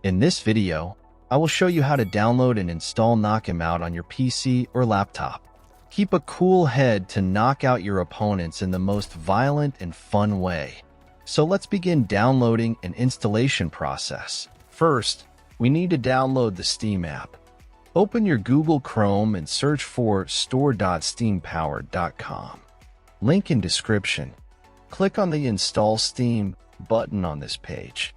In this video, I will show you how to download and install KnockEm out on your PC or laptop. Keep a cool head to knock out your opponents in the most violent and fun way. So let's begin downloading and installation process. First, we need to download the Steam app. Open your Google Chrome and search for store.steampowered.com. Link in description. Click on the Install Steam button on this page.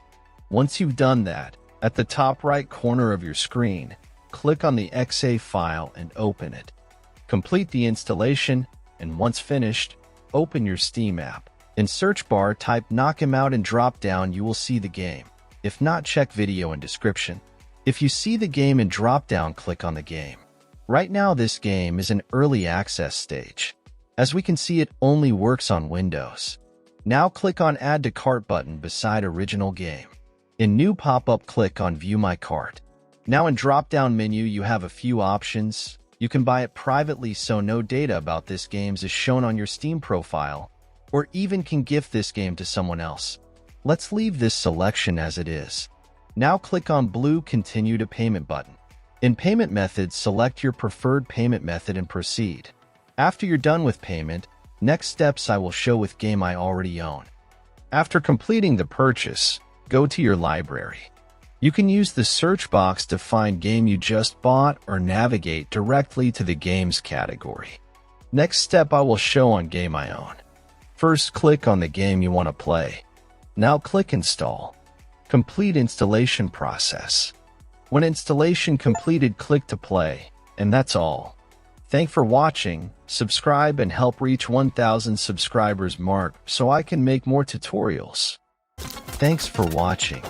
Once you've done that, at the top right corner of your screen, click on the .exe file and open it. Complete the installation, and once finished, open your Steam app. In search bar, type KnockEm out and drop down, you will see the game. If not, check video in description. If you see the game in drop down, click on the game. Right now, this game is in early access stage. As we can see, it only works on Windows. Now click on Add to Cart button beside original game. In new pop-up, click on View My Cart. Now in drop-down menu, you have a few options. You can buy it privately so no data about this game is shown on your Steam profile, or even can gift this game to someone else. Let's leave this selection as it is. Now click on blue Continue to Payment button. In payment methods, select your preferred payment method and proceed. After you're done with payment, next steps I will show with game I already own. After completing the purchase, go to your library. You can use the search box to find game you just bought or navigate directly to the games category. Next step I will show on game I own. First, click on the game you want to play. Now click Install. Complete installation process. When installation completed, click to play, and that's all. Thanks for watching. Subscribe and help reach 1,000 subscribers mark so I can make more tutorials. Thanks for watching.